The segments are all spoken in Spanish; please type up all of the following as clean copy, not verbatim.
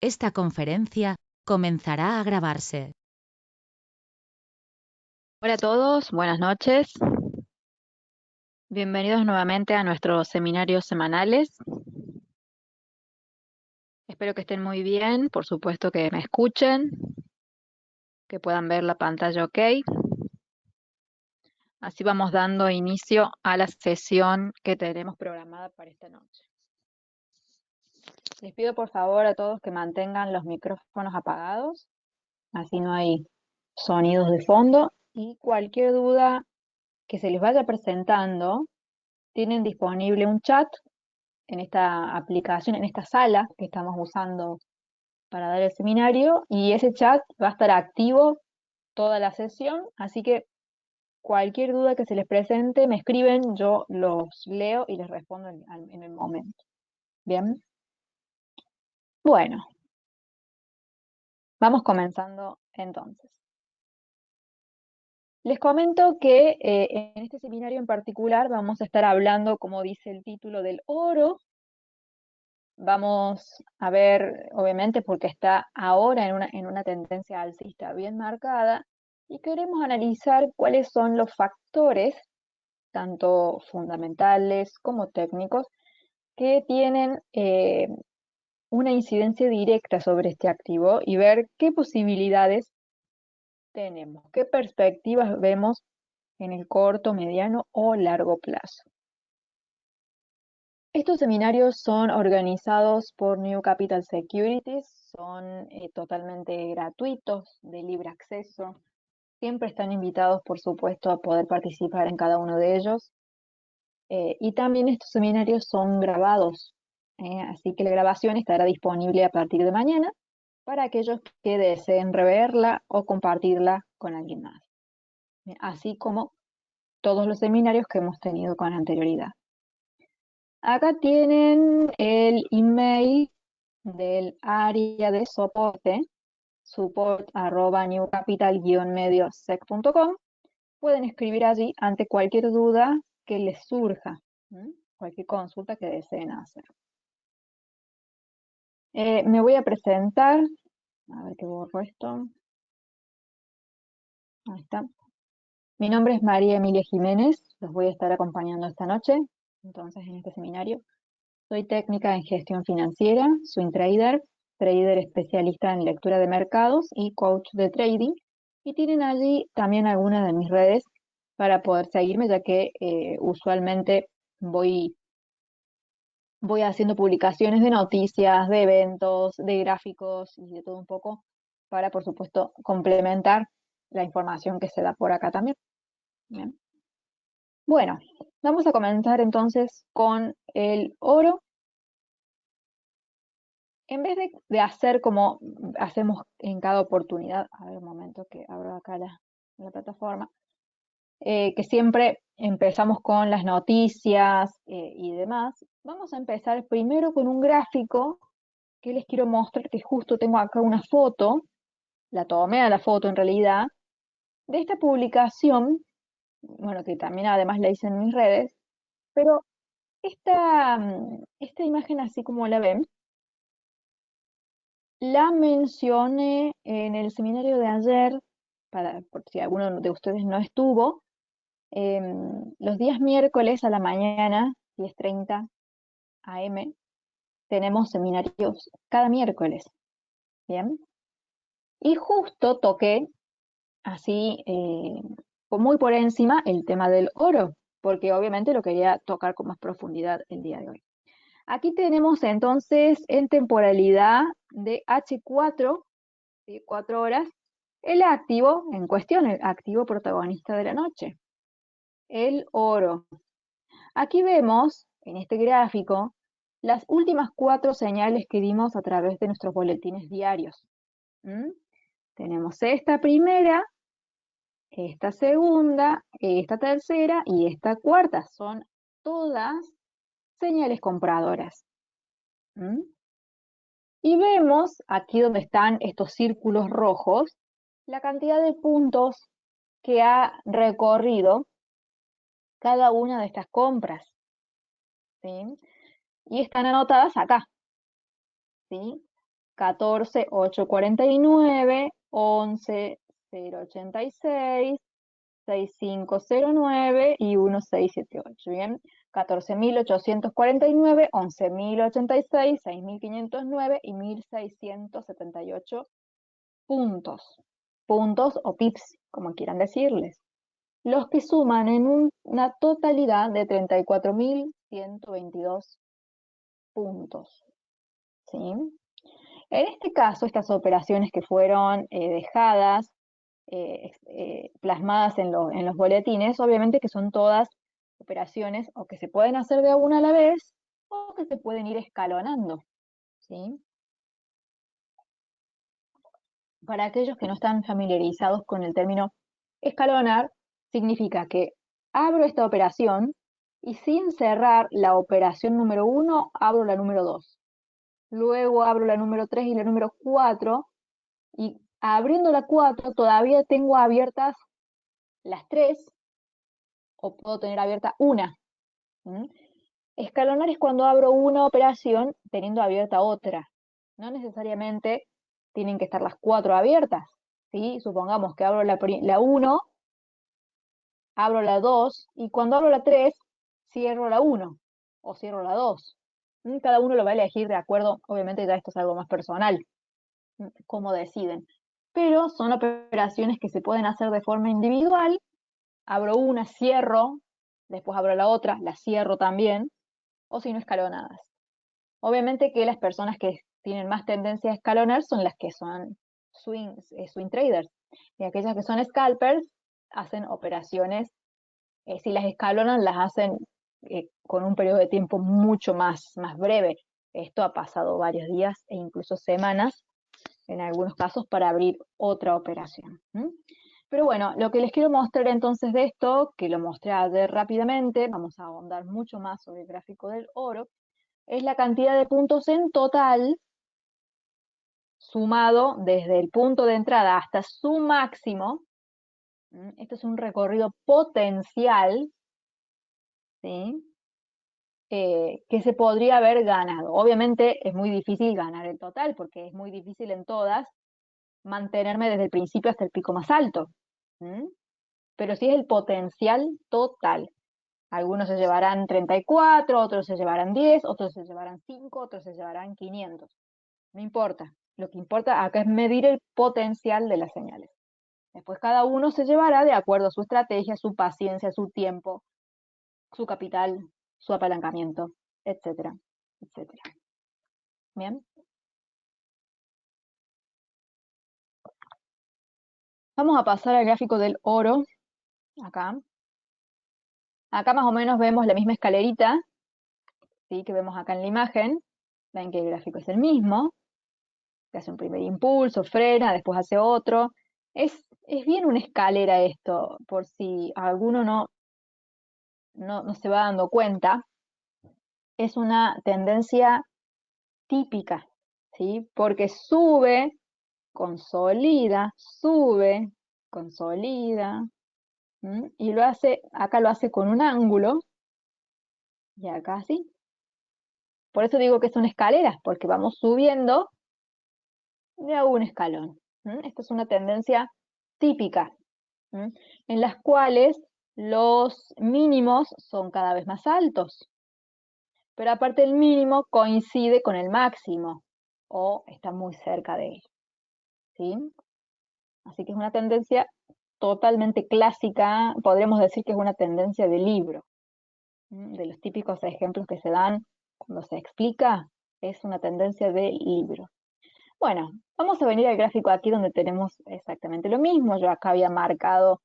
Esta conferencia comenzará a grabarse. Hola a todos, buenas noches. Bienvenidos nuevamente a nuestros seminarios semanales. Espero que estén muy bien, por supuesto que me escuchen, que puedan ver la pantalla ok. Así vamos dando inicio a la sesión que tenemos programada para esta noche. Les pido por favor a todos que mantengan los micrófonos apagados, así no hay sonidos de fondo, y cualquier duda que se les vaya presentando, tienen disponible un chat en esta aplicación, en esta sala que estamos usando para dar el seminario, y ese chat va a estar activo toda la sesión, así que cualquier duda que se les presente me escriben, yo los leo y les respondo en el momento. Bien. Bueno, vamos comenzando entonces. Les comento que en este seminario en particular vamos a estar hablando, como dice el título, del oro. Vamos a ver, obviamente, porque está ahora en una tendencia alcista bien marcada, y queremos analizar cuáles son los factores, tanto fundamentales como técnicos, que tienen una incidencia directa sobre este activo y ver qué posibilidades tenemos, qué perspectivas vemos en el corto, mediano o largo plazo. Estos seminarios son organizados por New Capital Securities, son totalmente gratuitos, de libre acceso. Siempre están invitados, por supuesto, a poder participar en cada uno de ellos. Y también estos seminarios son grabados, así que la grabación estará disponible a partir de mañana para aquellos que deseen reverla o compartirla con alguien más. Así como todos los seminarios que hemos tenido con anterioridad. Acá tienen el email del área de soporte, support@newcapital-mediosec.com. Pueden escribir allí ante cualquier duda que les surja, cualquier consulta que deseen hacer. Me voy a presentar, a ver que borro esto. Ahí está. Mi nombre es María Emilia Jiménez, los voy a estar acompañando esta noche, entonces en este seminario. Soy técnica en gestión financiera, swing trader, trader especialista en lectura de mercados y coach de trading. Y tienen allí también algunas de mis redes para poder seguirme, ya que usualmente voy haciendo publicaciones de noticias, de eventos, de gráficos y de todo un poco para, por supuesto, complementar la información que se da por acá también. Bien. Bueno, vamos a comenzar entonces con el oro. En vez de hacer como hacemos en cada oportunidad, a ver un momento que abro acá la plataforma, que siempre empezamos con las noticias y demás, vamos a empezar primero con un gráfico que les quiero mostrar, que justo tengo acá una foto, la tomé a la foto en realidad, de esta publicación, bueno, que también además la hice en mis redes, pero esta imagen así como la ven, la mencioné en el seminario de ayer, por si alguno de ustedes no estuvo, los días miércoles a la mañana, 10:30 AM, tenemos seminarios cada miércoles, ¿bien? Y justo toqué, así, muy por encima, el tema del oro, porque obviamente lo quería tocar con más profundidad el día de hoy. Aquí tenemos entonces en temporalidad de H4, 4 horas, el activo en cuestión, el activo protagonista de la noche, el oro. Aquí vemos, en este gráfico, las últimas 4 señales que dimos a través de nuestros boletines diarios. Tenemos esta primera, esta segunda, esta tercera y esta cuarta. Son todas señales compradoras. Y vemos, aquí donde están estos círculos rojos, la cantidad de puntos que ha recorrido cada una de estas compras, ¿sí? Y están anotadas acá, ¿sí? 14.849, 11.086, 6509 y 1678, ¿bien? 14.849, 11.086, 6.509 y 1.678 puntos. Puntos o pips, como quieran decirles. Los que suman en una totalidad de 34.122 puntos. ¿Sí? En este caso, estas operaciones que fueron dejadas, plasmadas en los boletines, obviamente que son todas operaciones o que se pueden hacer de una a la vez o que se pueden ir escalonando. ¿Sí? Para aquellos que no están familiarizados con el término escalonar, significa que abro esta operación y sin cerrar la operación número 1, abro la número 2. Luego abro la número 3 y la número 4, y abriendo la 4 todavía tengo abiertas las 3, o puedo tener abierta una. Escalonar es cuando abro una operación teniendo abierta otra. No necesariamente tienen que estar las 4 abiertas. ¿Sí? Supongamos que abro la 1, abro la 2, y cuando abro la 3, cierro la 1 o cierro la 2. Cada uno lo va a elegir de acuerdo, obviamente ya esto es algo más personal, cómo deciden. Pero son operaciones que se pueden hacer de forma individual. Abro una, cierro, después abro la otra, la cierro también, o si no, escalonadas. Obviamente que las personas que tienen más tendencia a escalonar son las que son swing traders, y aquellas que son scalpers hacen operaciones, si las escalonan, las hacen con un periodo de tiempo mucho más breve. Esto ha pasado varios días e incluso semanas, en algunos casos, para abrir otra operación. Pero bueno, lo que les quiero mostrar entonces de esto, que lo mostré ayer rápidamente, vamos a ahondar mucho más sobre el gráfico del oro, es la cantidad de puntos en total sumado desde el punto de entrada hasta su máximo. Esto es un recorrido potencial, ¿sí? Que se podría haber ganado. Obviamente es muy difícil ganar el total, porque es muy difícil en todas mantenerme desde el principio hasta el pico más alto. Pero sí es el potencial total. Algunos se llevarán 34, otros se llevarán 10, otros se llevarán 5, otros se llevarán 500. No importa. Lo que importa acá es medir el potencial de las señales. Después cada uno se llevará de acuerdo a su estrategia, su paciencia, su tiempo, su capital, su apalancamiento, etcétera, etcétera. Bien. Vamos a pasar al gráfico del oro, acá. Acá más o menos vemos la misma escalerita, ¿sí? Que vemos acá en la imagen. Ven que el gráfico es el mismo. Que hace un primer impulso, frena, después hace otro. Es bien una escalera esto, por si alguno no se va dando cuenta. Es una tendencia típica, ¿sí? Porque sube, sube, consolida, y acá lo hace con un ángulo, y acá sí. Por eso digo que son escaleras, porque vamos subiendo de a un escalón. Esta es una tendencia típica, en las cuales los mínimos son cada vez más altos, pero aparte el mínimo coincide con el máximo, o está muy cerca de él, ¿sí? Así que es una tendencia totalmente clásica, podríamos decir que es una tendencia de libro, de los típicos ejemplos que se dan cuando se explica, es una tendencia de libro. Bueno, vamos a venir al gráfico aquí donde tenemos exactamente lo mismo. Yo acá había marcado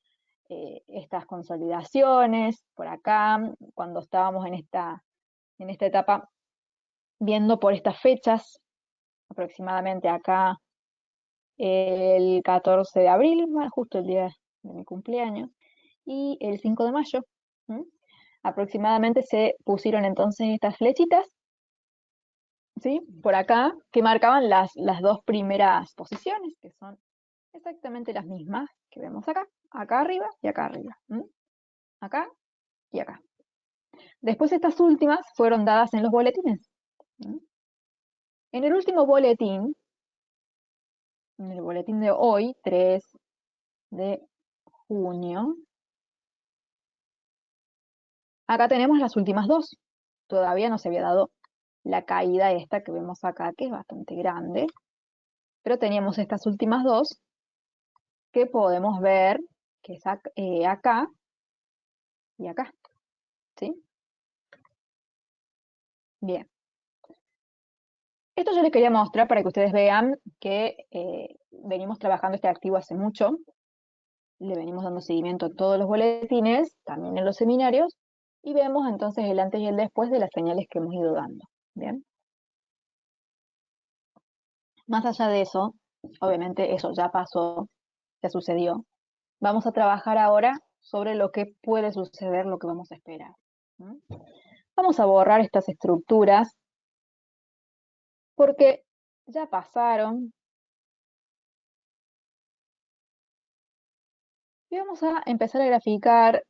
estas consolidaciones, por acá, cuando estábamos en esta etapa, viendo por estas fechas, aproximadamente acá el 14 de abril, bueno, justo el día de mi cumpleaños, y el 5 de mayo. Aproximadamente se pusieron entonces estas flechitas, ¿sí? Por acá, que marcaban las dos primeras posiciones, que son exactamente las mismas que vemos acá, acá arriba y acá arriba, acá y acá. Después estas últimas fueron dadas en los boletines. En el último boletín en el boletín de hoy, 3 de junio. Acá tenemos las últimas dos. Todavía no se había dado la caída esta que vemos acá, que es bastante grande. Pero teníamos estas últimas dos que podemos ver, que es acá y acá. ¿Sí? Bien. Esto yo les quería mostrar para que ustedes vean que venimos trabajando este activo hace mucho. Le venimos dando seguimiento a todos los boletines, también en los seminarios, y vemos entonces el antes y el después de las señales que hemos ido dando. Bien. Más allá de eso, obviamente eso ya pasó, ya sucedió. Vamos a trabajar ahora sobre lo que puede suceder, lo que vamos a esperar. ¿Mm? Vamos a borrar estas estructuras porque ya pasaron y vamos a empezar a graficar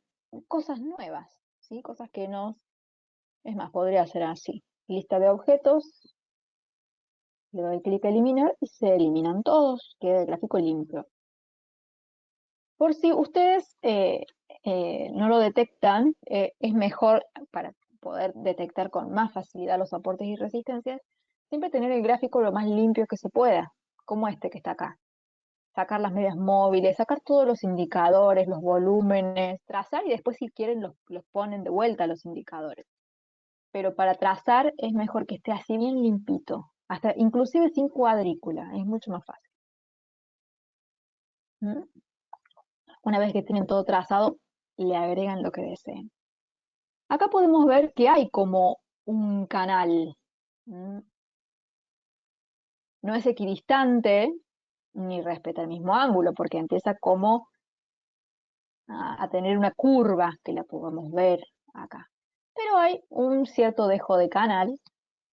cosas nuevas, ¿sí? Cosas que nos... Es más, podría ser así. Lista de objetos, le doy clic a eliminar y se eliminan todos, queda el gráfico limpio. Por si ustedes no lo detectan, es mejor para poder detectar con más facilidad los aportes y resistencias, siempre tener el gráfico lo más limpio que se pueda, como este que está acá. Sacar las medias móviles, sacar todos los indicadores, los volúmenes, trazar y después si quieren los ponen de vuelta los indicadores. Pero para trazar es mejor que esté así bien limpito, hasta inclusive sin cuadrícula, es mucho más fácil. ¿Mm? Una vez que tienen todo trazado, le agregan lo que deseen. Acá podemos ver que hay como un canal. ¿Mm? No es equidistante ni respeta el mismo ángulo, porque empieza como a tener una curva que la podemos ver acá. Pero hay un cierto dejo de canal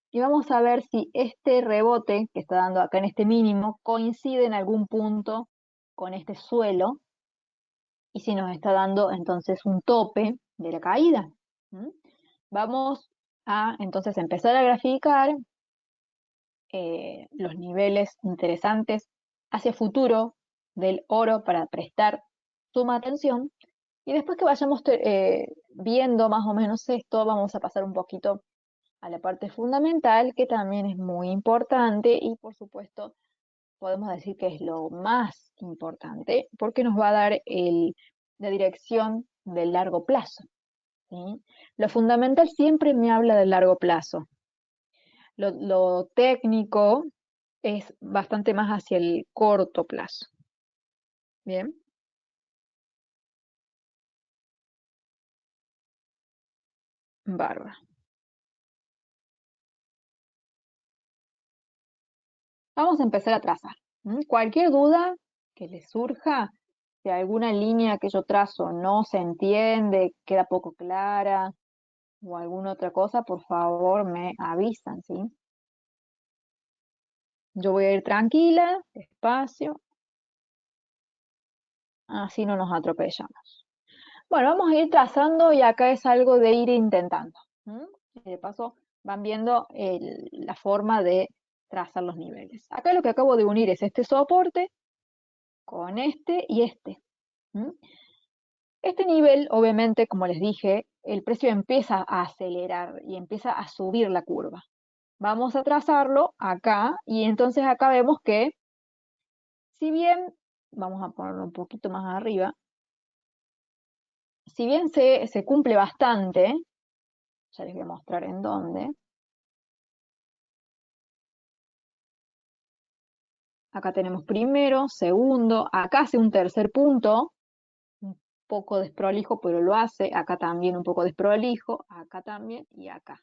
y vamos a ver si este rebote que está dando acá en este mínimo coincide en algún punto con este suelo y si nos está dando entonces un tope de la caída. ¿Mm? Vamos a entonces empezar a graficar los niveles interesantes hacia futuro del oro para prestar suma atención. Y después que vayamos viendo más o menos esto, vamos a pasar un poquito a la parte fundamental, que también es muy importante y por supuesto podemos decir que es lo más importante, porque nos va a dar la dirección del largo plazo. ¿Sí? Lo fundamental siempre me habla del largo plazo. Lo técnico es bastante más hacia el corto plazo. Bien. Bárbaro. Vamos a empezar a trazar. Cualquier duda que les surja, si alguna línea que yo trazo no se entiende, queda poco clara o alguna otra cosa, por favor me avisan, ¿sí? Yo voy a ir tranquila, despacio, así no nos atropellamos. Bueno, vamos a ir trazando y acá es algo de ir intentando. Y de paso van viendo la forma de trazar los niveles. Acá lo que acabo de unir es este soporte con este y este. Este nivel, obviamente, como les dije, el precio empieza a acelerar y empieza a subir la curva. Vamos a trazarlo acá y entonces acá vemos que, si bien, vamos a ponerlo un poquito más arriba, si bien se cumple bastante, ya les voy a mostrar en dónde. Acá tenemos primero, segundo, acá hace un tercer punto, un poco desprolijo, pero lo hace, acá también un poco desprolijo, acá también y acá.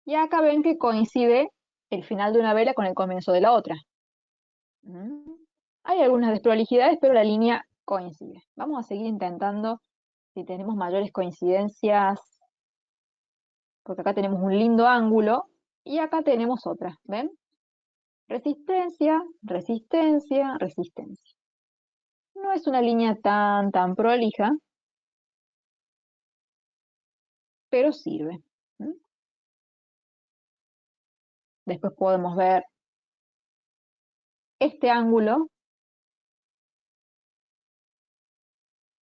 Y acá ven que coincide el final de una vela con el comienzo de la otra. ¿Mm? Hay algunas desprolijidades, pero la línea coincide. Vamos a seguir intentando si tenemos mayores coincidencias, porque acá tenemos un lindo ángulo y acá tenemos otra, ¿ven? Resistencia, resistencia, resistencia. No es una línea tan prolija, pero sirve. ¿Mm? Después podemos ver este ángulo,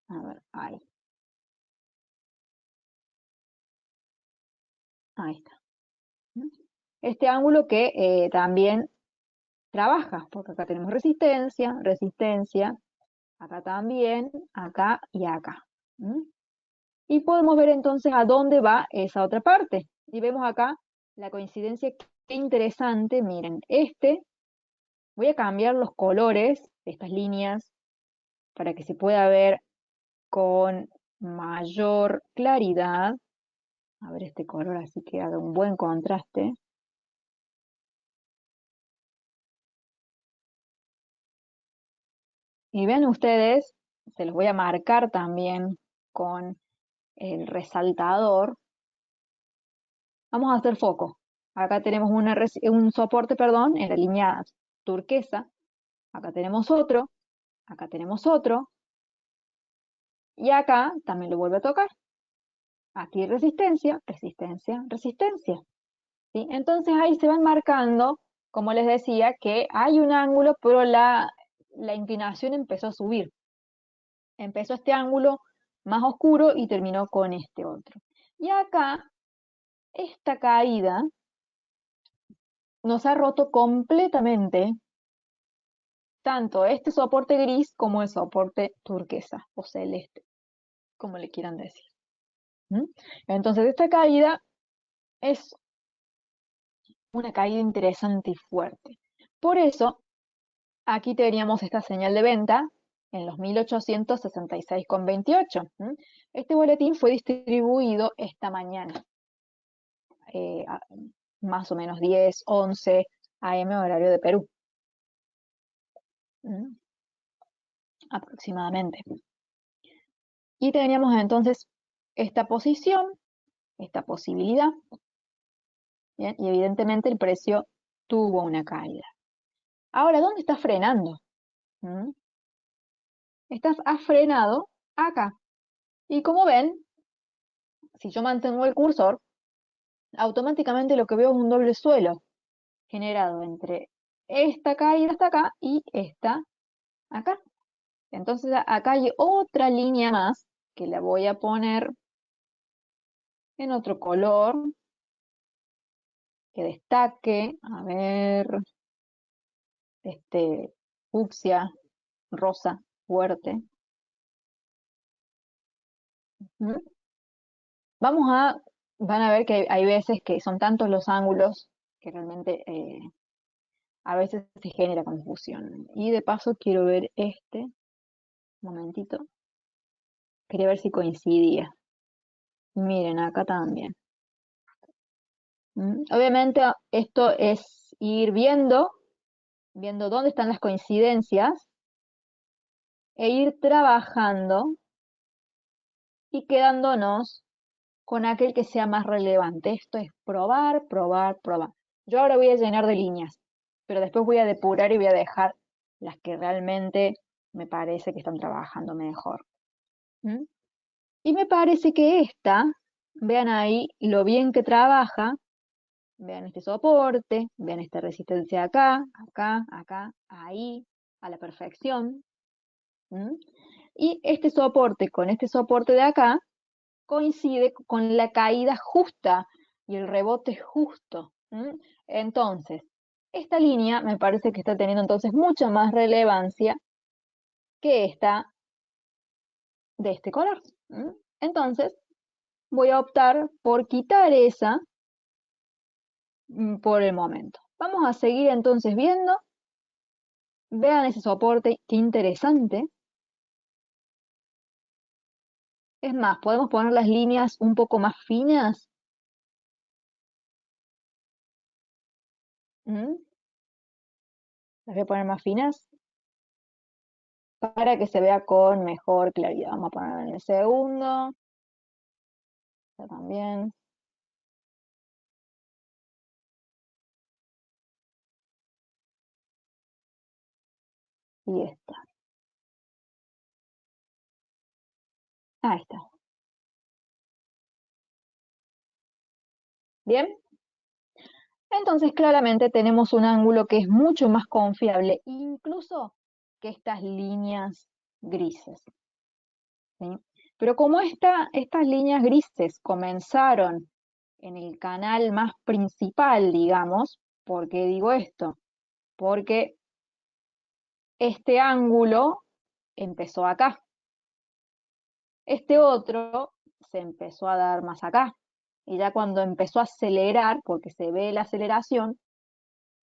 a ver, ahí está. Este ángulo que también trabaja, porque acá tenemos resistencia, resistencia, acá también, acá y acá. ¿Mm? Y podemos ver entonces a dónde va esa otra parte. Y vemos acá la coincidencia, qué interesante, miren, voy a cambiar los colores de estas líneas para que se pueda ver con mayor claridad. A ver este color así que haga un buen contraste. Y ven ustedes, se los voy a marcar también con el resaltador. Vamos a hacer foco. Acá tenemos un soporte, perdón, en la línea turquesa. Acá tenemos otro, acá tenemos otro. Y acá también lo vuelve a tocar. Aquí resistencia, resistencia, resistencia. ¿Sí? Entonces ahí se van marcando, como les decía, que hay un ángulo, pero la inclinación empezó a subir. Empezó este ángulo más oscuro y terminó con este otro. Y acá, esta caída nos ha roto completamente tanto este soporte gris como el soporte turquesa o celeste, como le quieran decir. ¿Mm? Entonces esta caída es una caída interesante y fuerte. Por eso, aquí teníamos esta señal de venta en los 1866,28. Este boletín fue distribuido esta mañana, más o menos 10, 11 AM horario de Perú, aproximadamente. Y teníamos entonces esta posición, esta posibilidad, ¿bien? Y evidentemente el precio tuvo una caída. Ahora, ¿dónde está frenando? ¿Mm? Ha frenado acá. Y como ven, si yo mantengo el cursor, automáticamente lo que veo es un doble suelo generado entre esta caída hasta acá y esta acá. Entonces acá hay otra línea más que la voy a poner en otro color que destaque. A ver, este fucsia, rosa, fuerte. ¿Mm? Van a ver que hay veces que son tantos los ángulos que realmente a veces se genera confusión. Y de paso quiero ver un momentito, quería ver si coincidía. Miren, acá también. Obviamente esto es ir viendo dónde están las coincidencias e ir trabajando y quedándonos con aquel que sea más relevante. Esto es probar, probar, probar. Yo ahora voy a llenar de líneas, pero después voy a depurar y voy a dejar las que realmente me parece que están trabajando mejor. Y me parece que vean ahí lo bien que trabaja, vean este soporte, vean esta resistencia acá, acá, acá, ahí, a la perfección. Y este soporte con este soporte de acá coincide con la caída justa y el rebote justo. Entonces, esta línea me parece que está teniendo entonces mucha más relevancia que esta de este color. Entonces, voy a optar por quitar esa por el momento. Vamos a seguir entonces viendo. Vean ese soporte, qué interesante. Es más, podemos poner las líneas un poco más finas. Las voy a poner más finas para que se vea con mejor claridad. Vamos a poner en el segundo. Esta también. Y esta. Ahí está. Bien. Entonces, claramente tenemos un ángulo que es mucho más confiable, incluso que estas líneas grises, ¿sí? Pero como estas líneas grises comenzaron en el canal más principal, digamos, ¿por qué digo esto? Porque este ángulo empezó acá. Este otro se empezó a dar más acá. Y ya cuando empezó a acelerar, porque se ve la aceleración,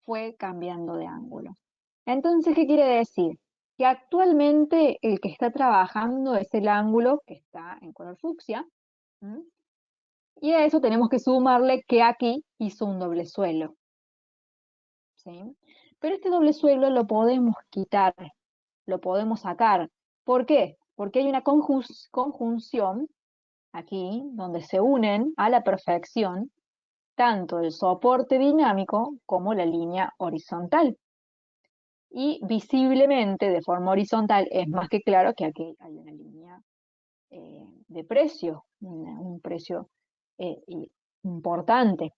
fue cambiando de ángulo. Entonces, ¿qué quiere decir? Que actualmente el que está trabajando es el ángulo que está en color fucsia. ¿Mm? Y a eso tenemos que sumarle que aquí hizo un doble suelo, ¿sí? Pero este doble suelo lo podemos quitar, lo podemos sacar. ¿Por qué? Porque hay una conjunción aquí donde se unen a la perfección tanto el soporte dinámico como la línea horizontal. Y visiblemente, de forma horizontal, es más que claro que aquí hay una línea de precio, un precio importante.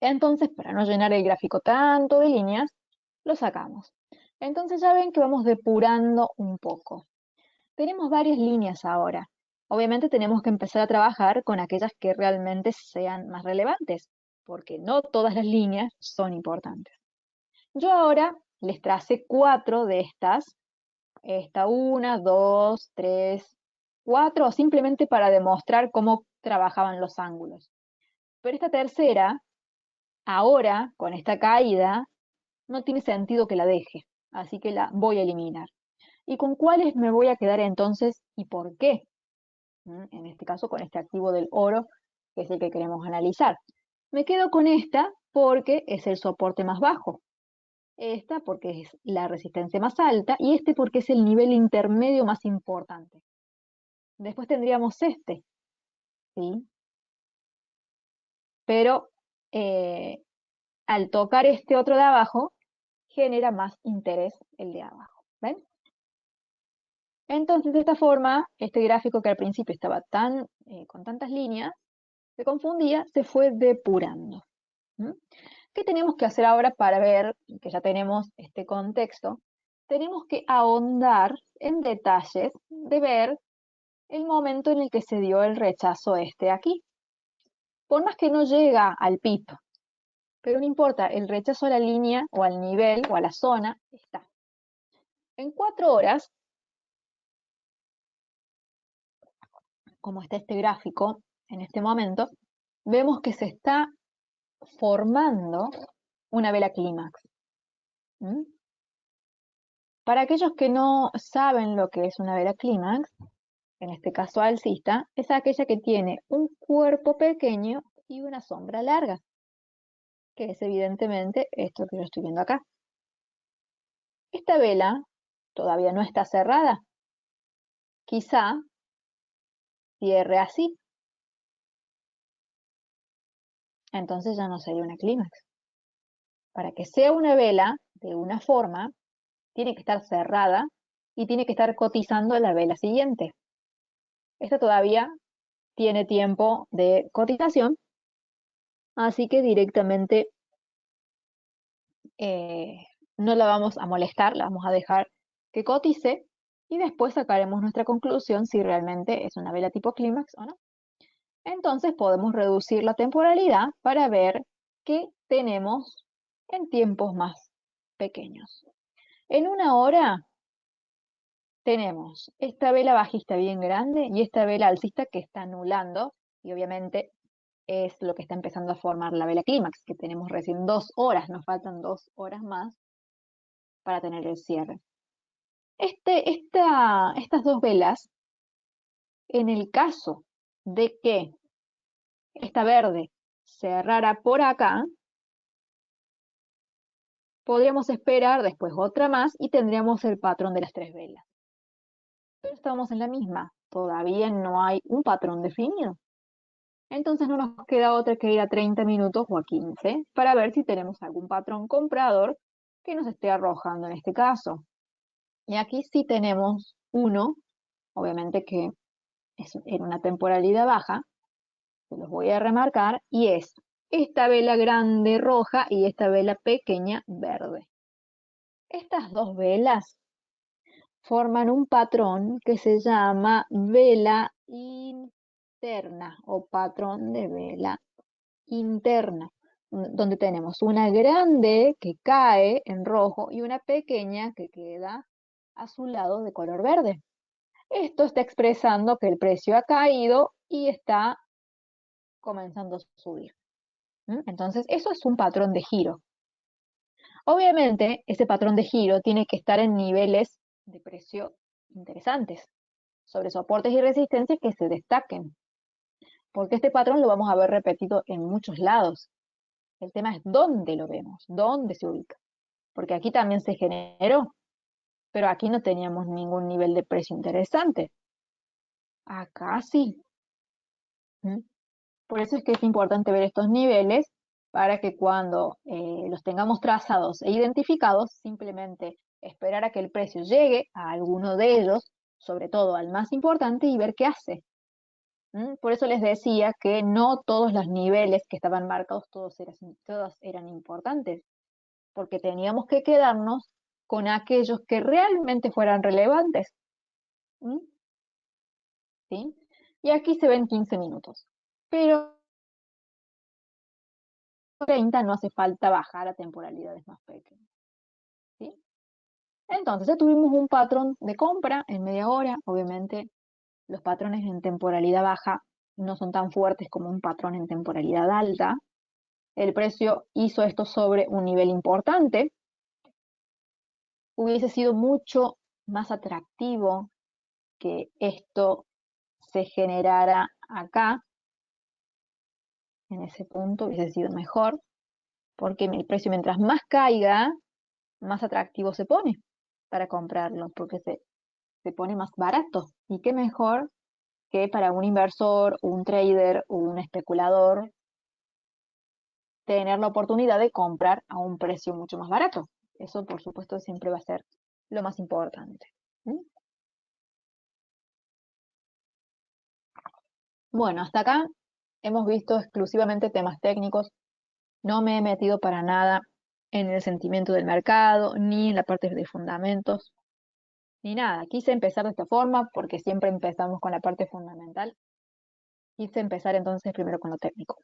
Entonces, para no llenar el gráfico tanto de líneas, lo sacamos. Entonces ya ven que vamos depurando un poco. Tenemos varias líneas ahora. Obviamente tenemos que empezar a trabajar con aquellas que realmente sean más relevantes, porque no todas las líneas son importantes. Yo ahora les tracé 4 de estas. Esta 1, 2, 3, 4, simplemente para demostrar cómo trabajaban los ángulos. Pero esta tercera, ahora, con esta caída, no tiene sentido que la deje, así que la voy a eliminar. ¿Y con cuáles me voy a quedar entonces y por qué? En este caso con este activo del oro, que es el que queremos analizar. Me quedo con esta porque es el soporte más bajo, esta porque es la resistencia más alta y este porque es el nivel intermedio más importante. Después tendríamos este, ¿sí? Pero al tocar este otro de abajo, genera más interés el de abajo. ¿Ven? Entonces, de esta forma, este gráfico que al principio estaba con tantas líneas, se confundía, se fue depurando. ¿Mm? ¿Qué tenemos que hacer ahora para ver que ya tenemos este contexto? Tenemos que ahondar en detalles de ver el momento en el que se dio el rechazo este aquí. Por más que no llega al PIP, pero no importa, el rechazo a la línea o al nivel o a la zona está. En 4 horas, como está este gráfico en este momento, vemos que se está formando una vela clímax. ¿Mm? Para aquellos que no saben lo que es una vela clímax, en este caso alcista, es aquella que tiene un cuerpo pequeño y una sombra larga, que es evidentemente esto que yo estoy viendo acá. Esta vela todavía no está cerrada. Quizá cierre así. Entonces ya no sería una clímax. Para que sea una vela de una forma, tiene que estar cerrada y tiene que estar cotizando la vela siguiente. Esta todavía tiene tiempo de cotización, así que directamente no la vamos a molestar, la vamos a dejar que cotice y después sacaremos nuestra conclusión si realmente es una vela tipo clímax o no. Entonces podemos reducir la temporalidad para ver qué tenemos en tiempos más pequeños. En 1 hora tenemos esta vela bajista bien grande y esta vela alcista que está anulando y obviamente es lo que está empezando a formar la vela clímax, que tenemos recién 2 horas, nos faltan 2 horas más para tener el cierre. Estas dos velas, en el caso de que esta verde cerrara por acá, podríamos esperar después otra más y tendríamos el patrón de las 3 velas. Pero estamos en la misma, todavía no hay un patrón definido. Entonces no nos queda otra que ir a 30 minutos o a 15 para ver si tenemos algún patrón comprador que nos esté arrojando en este caso. Y aquí sí tenemos uno, obviamente que es en una temporalidad baja, se los voy a remarcar, y es esta vela grande roja y esta vela pequeña verde. Estas dos velas forman un patrón que se llama vela interna o patrón de vela interna, donde tenemos una grande que cae en rojo y una pequeña que queda a su lado de color verde. Esto está expresando que el precio ha caído y está comenzando a subir. Entonces, eso es un patrón de giro. Obviamente, ese patrón de giro tiene que estar en niveles de precio interesantes, sobre soportes y resistencias que se destaquen, porque este patrón lo vamos a ver repetido en muchos lados. El tema es dónde lo vemos, dónde se ubica, porque aquí también se generó, pero aquí no teníamos ningún nivel de precio interesante. Acá sí. ¿Mm? Por eso es que es importante ver estos niveles para que cuando los tengamos trazados e identificados, simplemente esperar a que el precio llegue a alguno de ellos, sobre todo al más importante, y ver qué hace. Por eso les decía que no todos los niveles que estaban marcados, todos eran importantes, porque teníamos que quedarnos con aquellos que realmente fueran relevantes. ¿Mm? ¿Sí? Y aquí se ven 15 minutos. Pero 30 no hace falta bajar a temporalidades más pequeñas. ¿Sí? Entonces ya tuvimos un patrón de compra en media hora. Obviamente los patrones en temporalidad baja no son tan fuertes como un patrón en temporalidad alta. El precio hizo esto sobre un nivel importante. Hubiese sido mucho más atractivo que esto se generara acá, en ese punto, hubiese sido mejor, porque el precio mientras más caiga, más atractivo se pone para comprarlo, porque se pone más barato. Y qué mejor que para un inversor, un trader o un especulador tener la oportunidad de comprar a un precio mucho más barato. Eso, por supuesto, siempre va a ser lo más importante. ¿Mm? Bueno, hasta acá hemos visto exclusivamente temas técnicos. No me he metido para nada en el sentimiento del mercado, ni en la parte de fundamentos, ni nada. Quise empezar de esta forma porque siempre empezamos con la parte fundamental. Quise empezar entonces primero con lo técnico.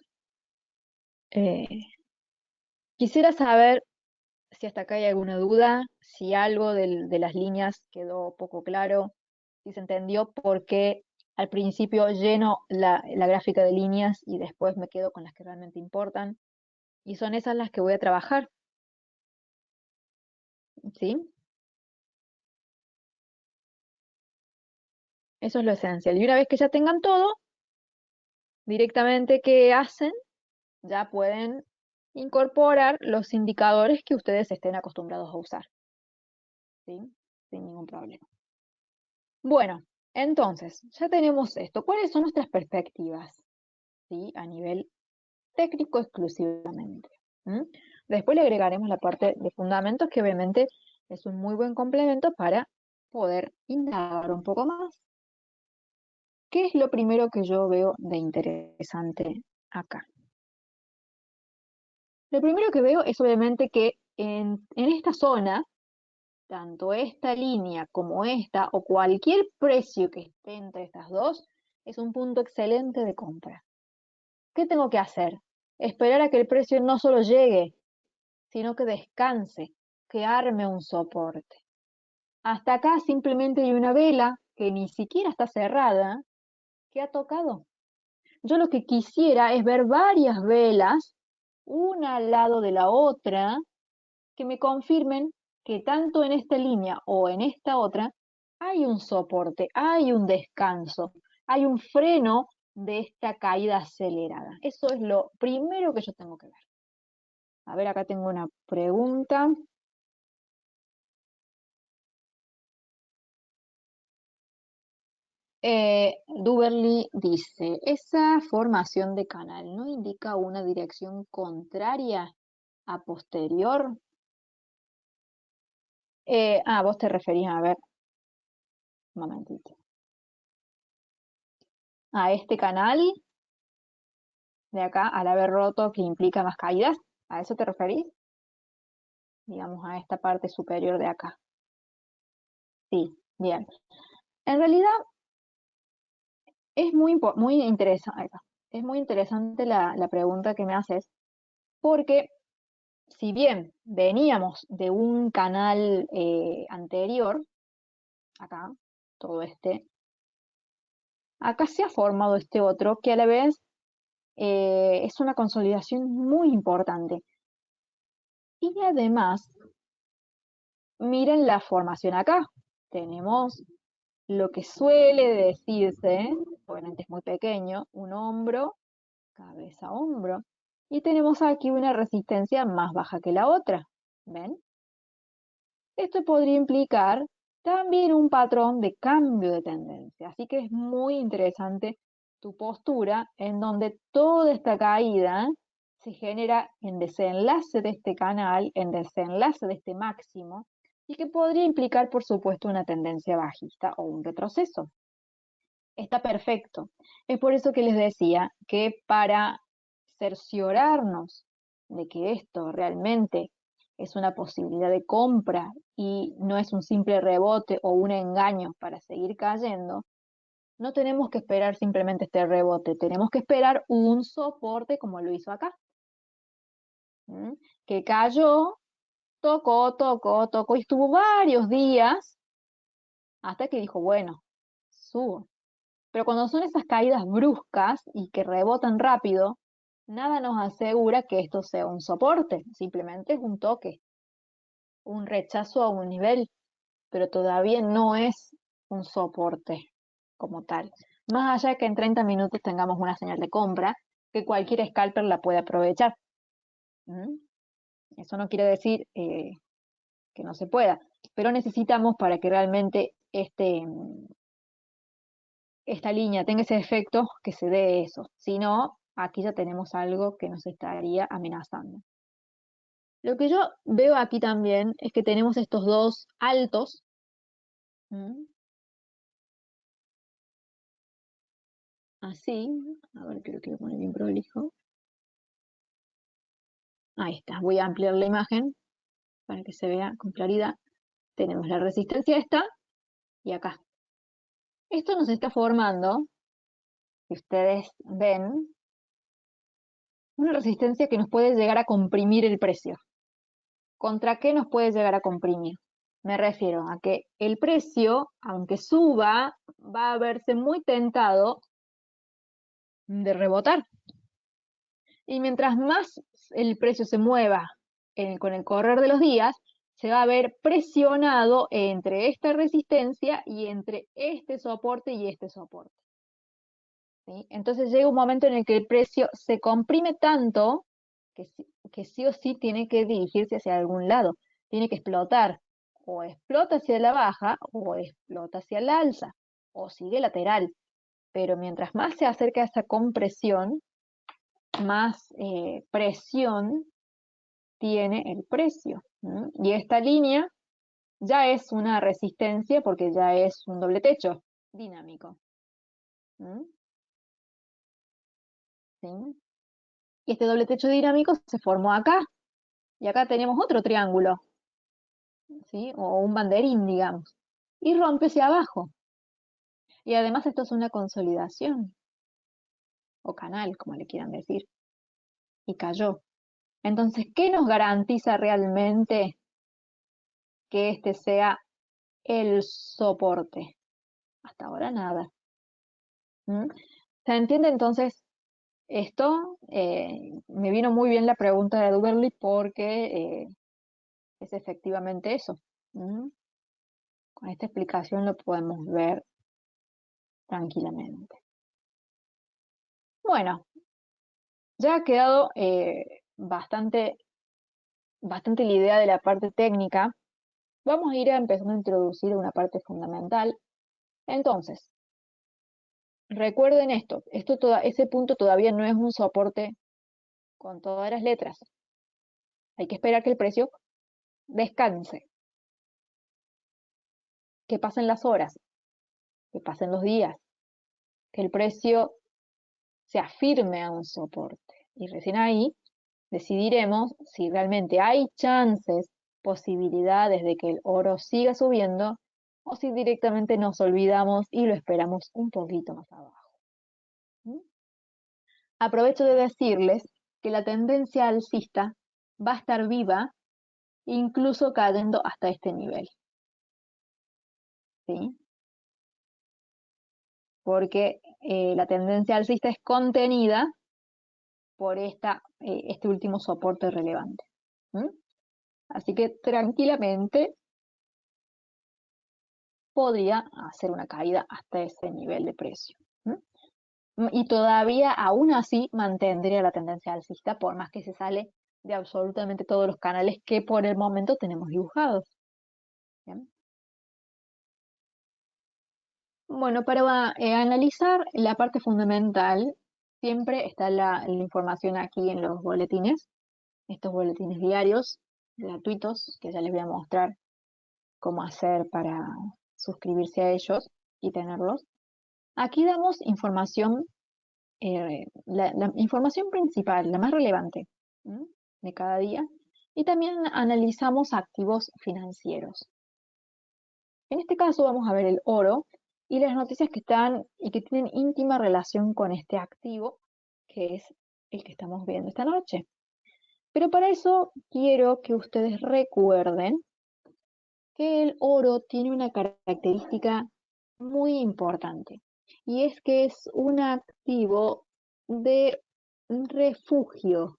Eh, Quisiera saber si hasta acá hay alguna duda, si algo de las líneas quedó poco claro, si se entendió por qué al principio lleno la gráfica de líneas y después me quedo con las que realmente importan. Y son esas las que voy a trabajar, ¿sí? Eso es lo esencial. Y una vez que ya tengan todo, directamente, ¿qué hacen? Ya pueden incorporar los indicadores que ustedes estén acostumbrados a usar, ¿sí? Sin ningún problema. Bueno, entonces, ya tenemos esto. ¿Cuáles son nuestras perspectivas? ¿Sí? A nivel técnico exclusivamente. Después le agregaremos la parte de fundamentos, que obviamente es un muy buen complemento para poder indagar un poco más. ¿Qué es lo primero que yo veo de interesante acá? Lo primero que veo es obviamente que en esta zona, tanto esta línea como esta, o cualquier precio que esté entre estas dos, es un punto excelente de compra. ¿Qué tengo que hacer? Esperar a que el precio no solo llegue, sino que descanse, que arme un soporte. Hasta acá simplemente hay una vela que ni siquiera está cerrada, que ha tocado. Yo lo que quisiera es ver varias velas, una al lado de la otra, que me confirmen que tanto en esta línea o en esta otra hay un soporte, hay un descanso, hay un freno de esta caída acelerada. Eso es lo primero que yo tengo que ver. A ver, acá tengo una pregunta. Duberly dice, ¿esa formación de canal no indica una dirección contraria a posterior? Vos te referís, a ver, un momentito. ¿A este canal? de acá al haber roto que implica más caídas. ¿A eso te referís? Digamos, a esta parte superior de acá. Sí, bien. En realidad es muy interesante, es muy interesante la pregunta que me haces, porque si bien veníamos de un canal anterior, acá, todo este, acá se ha formado este otro que a la vez es una consolidación muy importante. Y además, miren la formación acá. Tenemos lo que suele decirse, obviamente es muy pequeño, un hombro, cabeza, hombro. Y tenemos aquí una resistencia más baja que la otra. ¿Ven? Esto podría implicar también un patrón de cambio de tendencia. Así que es muy interesante tu postura en donde toda esta caída se genera en desenlace de este canal, en desenlace de este máximo, y que podría implicar, por supuesto, una tendencia bajista o un retroceso. Está perfecto. Es por eso que les decía que para cerciorarnos de que esto realmente es una posibilidad de compra y no es un simple rebote o un engaño para seguir cayendo, no tenemos que esperar simplemente este rebote, tenemos que esperar un soporte como lo hizo acá, ¿m? Que cayó, tocó y estuvo varios días hasta que dijo, bueno, subo. Pero cuando son esas caídas bruscas y que rebotan rápido, nada nos asegura que esto sea un soporte, simplemente es un toque, un rechazo a un nivel, pero todavía no es un soporte como tal. Más allá de que en 30 minutos tengamos una señal de compra, que cualquier scalper la puede aprovechar. ¿Mm? Eso no quiere decir que no se pueda, pero necesitamos para que realmente esta línea tenga ese efecto, que se dé eso. Si no, aquí ya tenemos algo que nos estaría amenazando. Lo que yo veo aquí también es que tenemos estos dos altos. ¿Mm? Así, a ver que lo quiero poner bien prolijo. Ahí está, voy a ampliar la imagen para que se vea con claridad. Tenemos la resistencia esta y acá. Esto nos está formando, si ustedes ven, una resistencia que nos puede llegar a comprimir el precio. ¿Contra qué nos puede llegar a comprimir? Me refiero a que el precio, aunque suba, va a verse muy tentado de rebotar. Y mientras más el precio se mueva con el correr de los días, se va a ver presionado entre esta resistencia y entre este soporte y este soporte. ¿Sí? Entonces llega un momento en el que el precio se comprime tanto que sí o sí tiene que dirigirse hacia algún lado, tiene que explotar. O explota hacia la baja o explota hacia el alza, o sigue lateral. Pero mientras más se acerca a esa compresión, más presión tiene el precio. ¿Mm? Y esta línea ya es una resistencia porque ya es un doble techo dinámico. ¿Mm? ¿Sí? Y este doble techo dinámico se formó acá. Y acá tenemos otro triángulo, ¿sí? O un banderín, digamos. Y rompe hacia abajo. Y además esto es una consolidación, o canal, como le quieran decir. Y cayó. Entonces, ¿qué nos garantiza realmente que este sea el soporte? Hasta ahora nada. ¿Mm? ¿Se entiende entonces esto? Me vino muy bien la pregunta de Duberly porque es efectivamente eso. ¿Mm? Con esta explicación lo podemos ver tranquilamente. Bueno, ya ha quedado bastante la idea de la parte técnica. Vamos a ir empezando a introducir una parte fundamental. Entonces, recuerden esto, ese punto todavía no es un soporte con todas las letras. Hay que esperar que el precio descanse, que pasen las horas, que pasen los días, que el precio se afirme a un soporte. Y recién ahí decidiremos si realmente hay chances, posibilidades de que el oro siga subiendo o si directamente nos olvidamos y lo esperamos un poquito más abajo. ¿Mm? Aprovecho de decirles que la tendencia alcista va a estar viva, incluso cayendo hasta este nivel. ¿Sí? Porque la tendencia alcista es contenida por este último soporte relevante. ¿Mm? Así que tranquilamente podría hacer una caída hasta ese nivel de precio. Y todavía, aún así, mantendría la tendencia alcista, por más que se sale de absolutamente todos los canales que por el momento tenemos dibujados. ¿Bien? Bueno, para analizar la parte fundamental, siempre está la información aquí en los boletines, estos boletines diarios gratuitos, que ya les voy a mostrar cómo hacer para suscribirse a ellos y tenerlos. Aquí damos información, la información principal, la más relevante, ¿m? De cada día, y también analizamos activos financieros. En este caso vamos a ver el oro y las noticias que están y que tienen íntima relación con este activo, que es el que estamos viendo esta noche. Pero para eso quiero que ustedes recuerden que el oro tiene una característica muy importante y es que es un activo de refugio,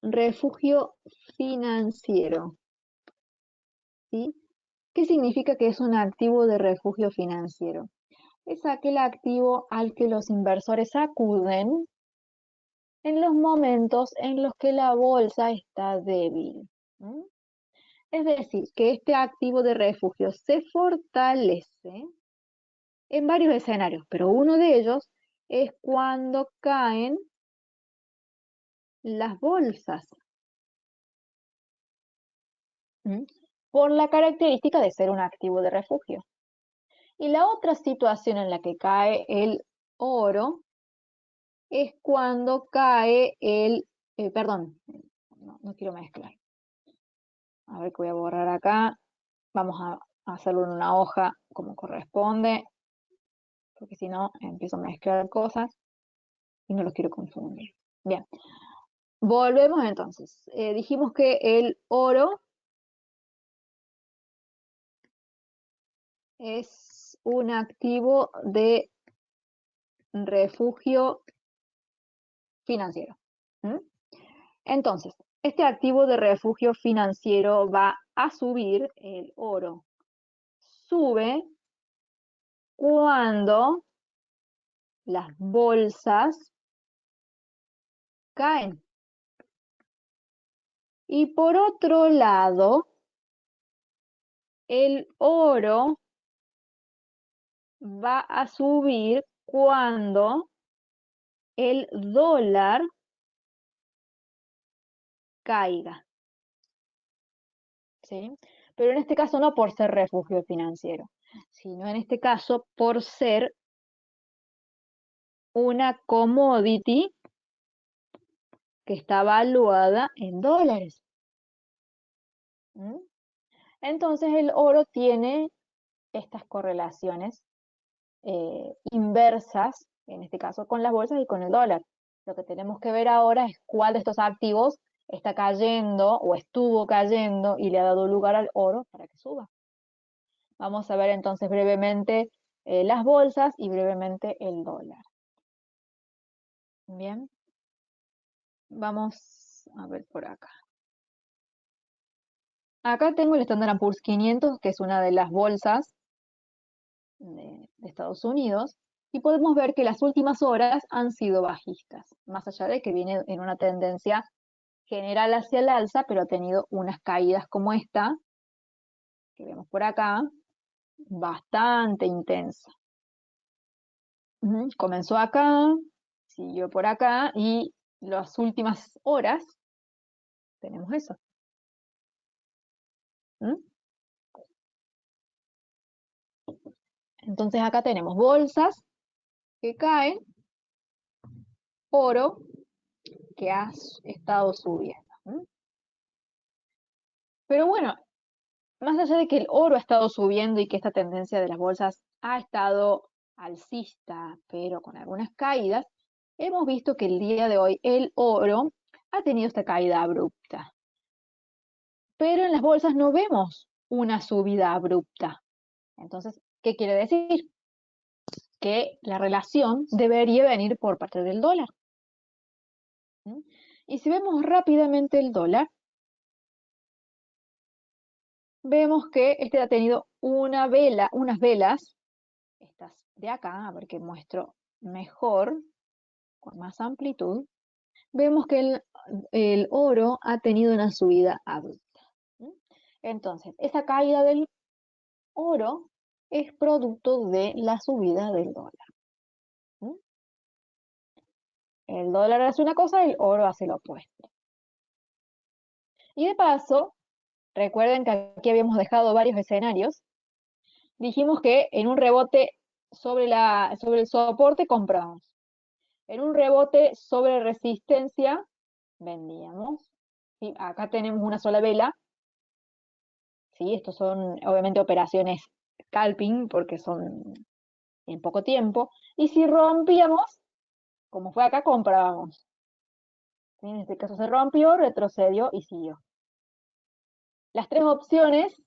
refugio financiero, ¿sí? ¿Qué significa que es un activo de refugio financiero? Es aquel activo al que los inversores acuden en los momentos en los que la bolsa está débil. Es decir, que este activo de refugio se fortalece en varios escenarios, pero uno de ellos es cuando caen las bolsas, por la característica de ser un activo de refugio. Y la otra situación en la que cae el oro es cuando cae perdón, no quiero mezclar. A ver que voy a borrar acá. Vamos a hacerlo en una hoja como corresponde, porque si no empiezo a mezclar cosas y no los quiero confundir. Bien, volvemos entonces. Dijimos que el oro es un activo de refugio financiero. Entonces, este activo de refugio financiero va a subir, el oro sube cuando las bolsas caen. Y por otro lado, el oro va a subir cuando el dólar caiga. ¿Sí? Pero en este caso no por ser refugio financiero, sino en este caso por ser una commodity que está valuada en dólares. Entonces el oro tiene estas correlaciones inversas, en este caso con las bolsas y con el dólar. Lo que tenemos que ver ahora es cuál de estos activos está cayendo o estuvo cayendo y le ha dado lugar al oro para que suba. Vamos a ver entonces brevemente las bolsas y brevemente el dólar. Bien, vamos a ver por acá. Acá tengo el Standard & Poor's 500, que es una de las bolsas de Estados Unidos, y podemos ver que las últimas horas han sido bajistas, más allá de que viene en una tendencia general hacia el alza, pero ha tenido unas caídas como esta, que vemos por acá, bastante intensa. Comenzó acá, siguió por acá, y las últimas horas tenemos eso. Entonces acá tenemos bolsas que caen, oro que ha estado subiendo. Pero bueno, más allá de que el oro ha estado subiendo y que esta tendencia de las bolsas ha estado alcista, pero con algunas caídas, hemos visto que el día de hoy el oro ha tenido esta caída abrupta. Pero en las bolsas no vemos una subida abrupta. Entonces, ¿qué quiere decir? Que la relación debería venir por parte del dólar. Y si vemos rápidamente el dólar, vemos que este ha tenido unas velas, estas de acá, a ver que muestro mejor, con más amplitud, vemos que el oro ha tenido una subida abrupta. Entonces, esa caída del oro es producto de la subida del dólar. El dólar hace una cosa, el oro hace lo opuesto. Y de paso, recuerden que aquí habíamos dejado varios escenarios. Dijimos que en un rebote sobre el soporte compramos. En un rebote sobre resistencia vendíamos. ¿Sí? Acá tenemos una sola vela. ¿Sí? Estos son obviamente operaciones scalping porque son en poco tiempo. Y si rompíamos, como fue acá, comprábamos. ¿Sí? En este caso se rompió, retrocedió y siguió. Las tres opciones,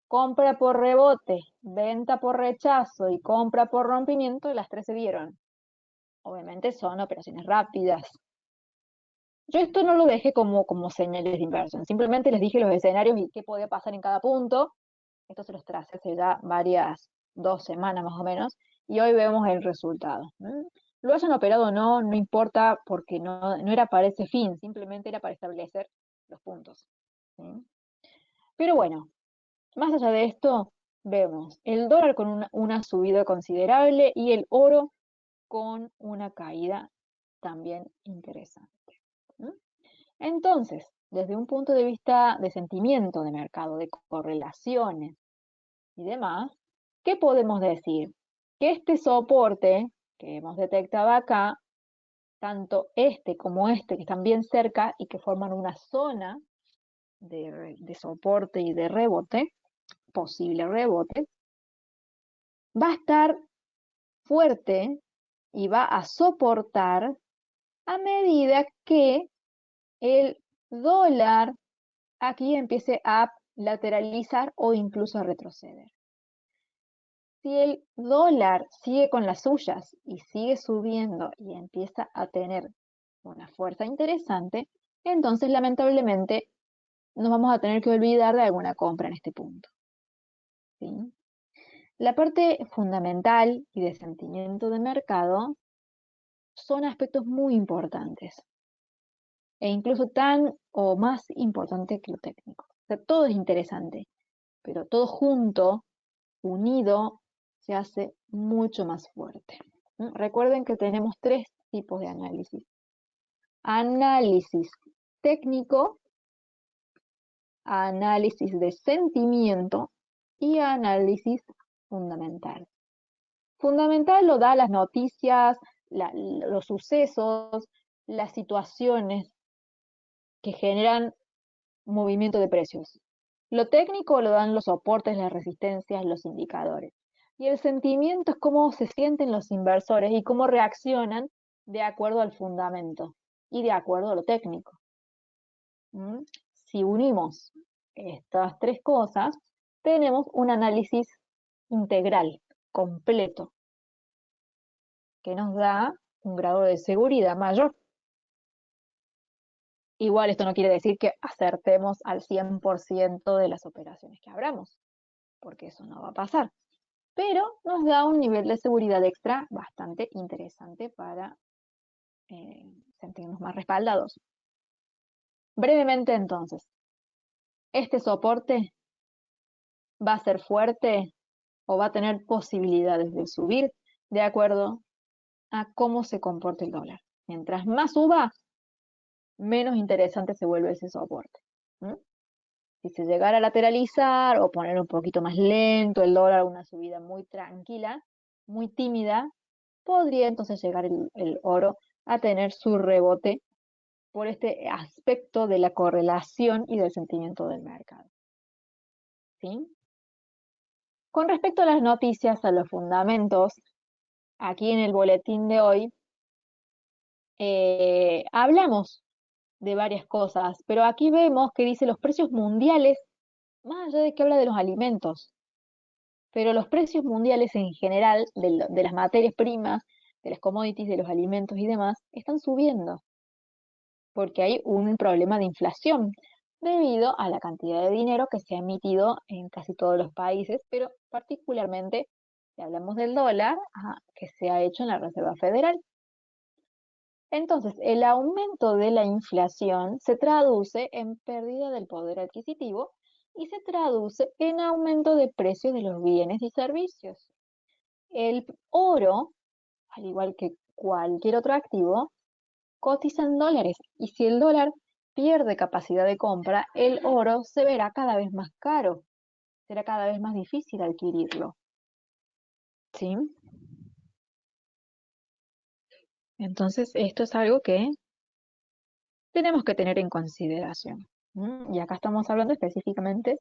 compra por rebote, venta por rechazo y compra por rompimiento, las tres se dieron. Obviamente son operaciones rápidas. Yo esto no lo dejé como señales de inversión, simplemente les dije los escenarios y qué podía pasar en cada punto. Esto se los traje hace ya 2 semanas más o menos, y hoy vemos el resultado. Lo hayan operado o no, no importa, porque no era para ese fin, simplemente era para establecer los puntos. ¿Sí? Pero bueno, más allá de esto, vemos el dólar con una subida considerable y el oro con una caída también interesante. Entonces, desde un punto de vista de sentimiento de mercado, de correlaciones y demás, ¿qué podemos decir? Que este soporte que hemos detectado acá, tanto este como este, que están bien cerca y que forman una zona de soporte y de rebote, posible rebote, va a estar fuerte y va a soportar a medida que el dólar aquí empiece a lateralizar o incluso a retroceder. Si el dólar sigue con las suyas y sigue subiendo y empieza a tener una fuerza interesante, entonces lamentablemente nos vamos a tener que olvidar de alguna compra en este punto. ¿Sí? La parte fundamental y de sentimiento de mercado son aspectos muy importantes e incluso tan o más importante que lo técnico. O sea, todo es interesante, pero todo junto, unido, se hace mucho más fuerte. Recuerden que tenemos tres tipos de análisis. Análisis técnico, análisis de sentimiento y análisis fundamental. Fundamental lo da las noticias, los sucesos, las situaciones que generan movimiento de precios. Lo técnico lo dan los soportes, las resistencias, los indicadores. Y el sentimiento es cómo se sienten los inversores y cómo reaccionan de acuerdo al fundamento y de acuerdo a lo técnico. Si unimos estas tres cosas, tenemos un análisis integral, completo, que nos da un grado de seguridad mayor. Igual esto no quiere decir que acertemos al 100% de las operaciones que abramos, porque eso no va a pasar. Pero nos da un nivel de seguridad extra bastante interesante para sentirnos más respaldados. Brevemente entonces, ¿este soporte va a ser fuerte o va a tener posibilidades de subir de acuerdo a cómo se comporte el dólar? Mientras más suba, menos interesante se vuelve ese soporte. Si se llegara a lateralizar o poner un poquito más lento el dólar, una subida muy tranquila, muy tímida, podría entonces llegar el oro a tener su rebote por este aspecto de la correlación y del sentimiento del mercado. ¿Sí? Con respecto a las noticias, a los fundamentos, aquí en el boletín de hoy hablamos de varias cosas, pero aquí vemos que dice los precios mundiales, más allá de que habla de los alimentos, pero los precios mundiales en general de las materias primas, de las commodities, de los alimentos y demás, están subiendo, porque hay un problema de inflación debido a la cantidad de dinero que se ha emitido en casi todos los países, pero particularmente, si hablamos del dólar, que se ha hecho en la Reserva Federal. Entonces, el aumento de la inflación se traduce en pérdida del poder adquisitivo y se traduce en aumento de precios de los bienes y servicios. El oro, al igual que cualquier otro activo, cotiza en dólares y si el dólar pierde capacidad de compra, el oro se verá cada vez más caro, será cada vez más difícil adquirirlo. ¿Sí? Entonces, esto es algo que tenemos que tener en consideración. Y acá estamos hablando específicamente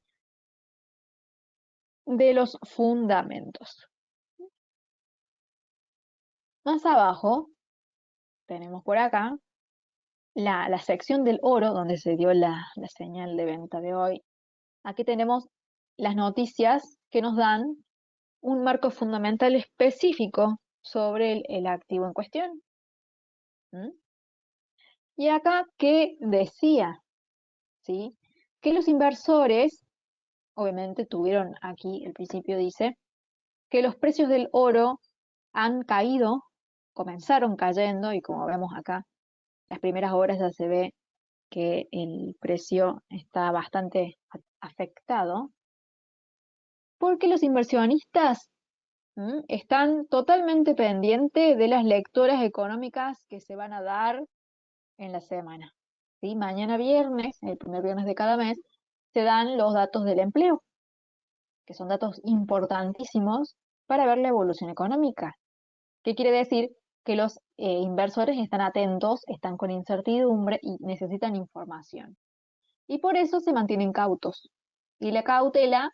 de los fundamentos. Más abajo tenemos por acá la sección del oro, donde se dio la señal de venta de hoy. Aquí tenemos las noticias que nos dan un marco fundamental específico sobre el activo en cuestión. Y acá, ¿qué decía? ¿Sí? Que los inversores, obviamente tuvieron aquí, el principio dice, que los precios del oro han caído, comenzaron cayendo, y como vemos acá, las primeras horas ya se ve que el precio está bastante afectado, porque los inversionistas están totalmente pendientes de las lecturas económicas que se van a dar en la semana. ¿Sí? Mañana viernes, el primer viernes de cada mes, se dan los datos del empleo, que son datos importantísimos para ver la evolución económica. ¿Qué quiere decir? Que los inversores están atentos, están con incertidumbre y necesitan información. Y por eso se mantienen cautos. Y la cautela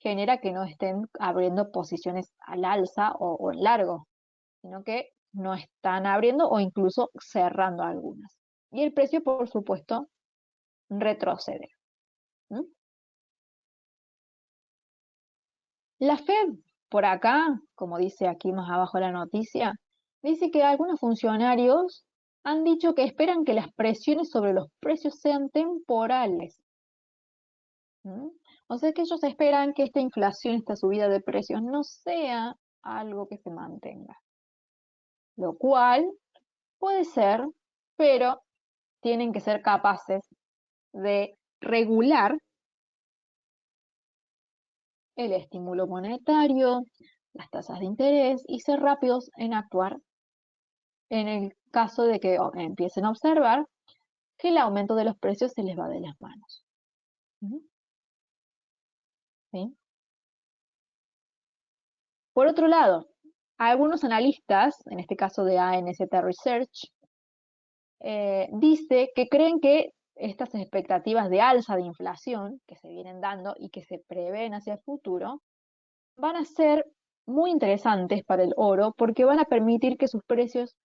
genera que no estén abriendo posiciones al alza o en largo, sino que no están abriendo o incluso cerrando algunas. Y el precio, por supuesto, retrocede. ¿Mm? La Fed, por acá, como dice aquí más abajo la noticia, dice que algunos funcionarios han dicho que esperan que las presiones sobre los precios sean temporales. ¿Mm? O sea que ellos esperan que esta inflación, esta subida de precios, no sea algo que se mantenga. Lo cual puede ser, pero tienen que ser capaces de regular el estímulo monetario, las tasas de interés y ser rápidos en actuar en el caso de que empiecen a observar que el aumento de los precios se les va de las manos. ¿Sí? Por otro lado, algunos analistas, en este caso de ANZ Research, dice que creen que estas expectativas de alza de inflación que se vienen dando y que se prevén hacia el futuro van a ser muy interesantes para el oro porque van a permitir que sus precios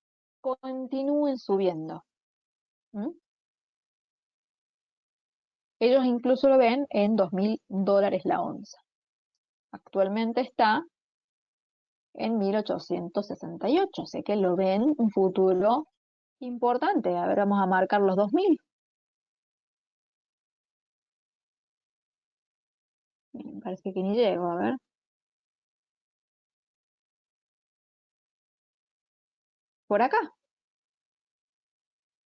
continúen subiendo. ¿Mm? Ellos incluso lo ven en $2.000 la onza. Actualmente está en 1868, así que lo ven un futuro importante. A ver, vamos a marcar los 2000. Me parece que ni llego, a ver. Por acá,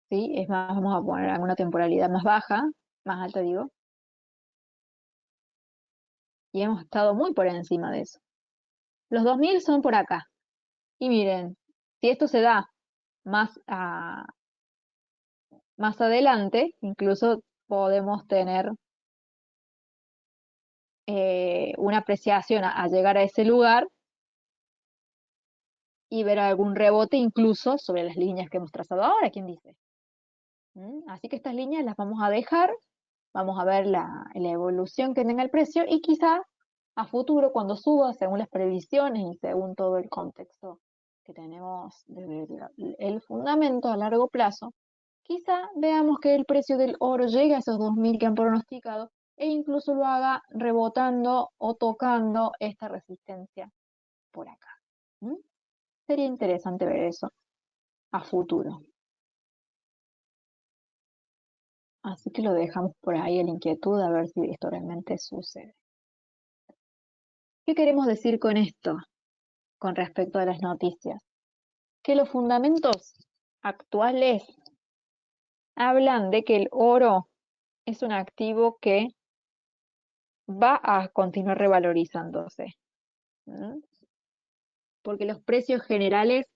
¿sí? Es más, vamos a poner alguna temporalidad más baja, más alta digo, y hemos estado muy por encima de eso. Los 2000 son por acá. Y miren, si esto se da más, más adelante, incluso podemos tener una apreciación a llegar a ese lugar y ver algún rebote incluso sobre las líneas que hemos trazado ahora, ¿quién dice? Así que estas líneas las vamos a dejar, vamos a ver la evolución que tenga el precio y quizá a futuro cuando suba, según las previsiones y según todo el contexto que tenemos desde el fundamento a largo plazo, quizá veamos que el precio del oro llegue a esos 2000 que han pronosticado e incluso lo haga rebotando o tocando esta resistencia por acá. Sería interesante ver eso a futuro. Así que lo dejamos por ahí la inquietud a ver si esto realmente sucede. ¿Qué queremos decir con esto con respecto a las noticias? Que los fundamentos actuales hablan de que el oro es un activo que va a continuar revalorizándose. Porque los precios generales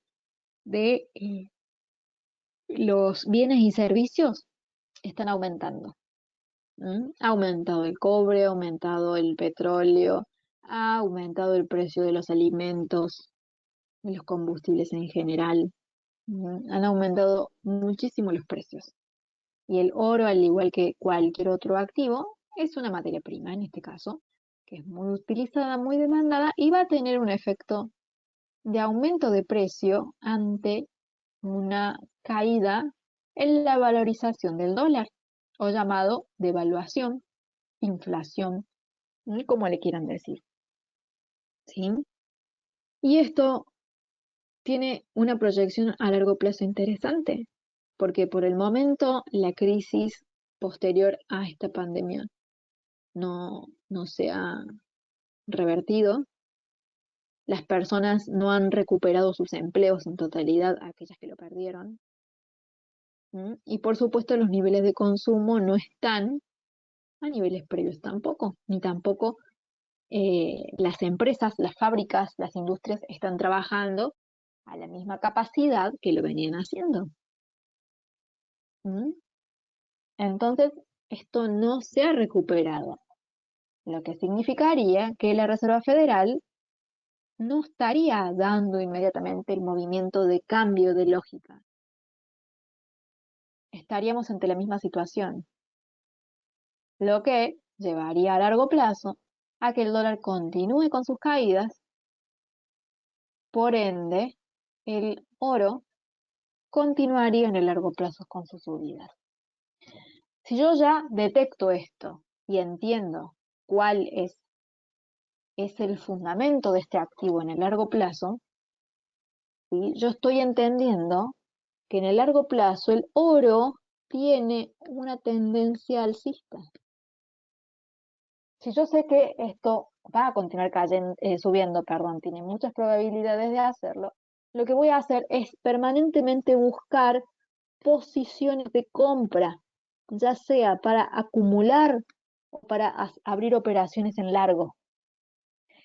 de los bienes y servicios están aumentando. Ha aumentado el cobre, ha aumentado el petróleo, ha aumentado el precio de los alimentos, de los combustibles en general. Han aumentado muchísimo los precios. Y el oro, al igual que cualquier otro activo, es una materia prima en este caso, que es muy utilizada, muy demandada y va a tener un efecto de aumento de precio ante una caída en la valorización del dólar, o llamado devaluación, inflación, como le quieran decir. ¿Sí? Y esto tiene una proyección a largo plazo interesante, porque por el momento la crisis posterior a esta pandemia no se ha revertido. Las personas no han recuperado sus empleos en totalidad, aquellas que lo perdieron. Y por supuesto los niveles de consumo no están a niveles previos tampoco, ni tampoco las empresas, las fábricas, las industrias están trabajando a la misma capacidad que lo venían haciendo. Entonces, esto no se ha recuperado, lo que significaría que la Reserva Federal no estaría dando inmediatamente el movimiento de cambio de lógica. Estaríamos ante la misma situación, lo que llevaría a largo plazo a que el dólar continúe con sus caídas, por ende, el oro continuaría en el largo plazo con sus subidas. Si yo ya detecto esto y entiendo cuál es el fundamento de este activo en el largo plazo, ¿sí? Yo estoy entendiendo que en el largo plazo el oro tiene una tendencia alcista. Si yo sé que esto va a continuar subiendo, tiene muchas probabilidades de hacerlo, lo que voy a hacer es permanentemente buscar posiciones de compra, ya sea para acumular o para abrir operaciones en largo.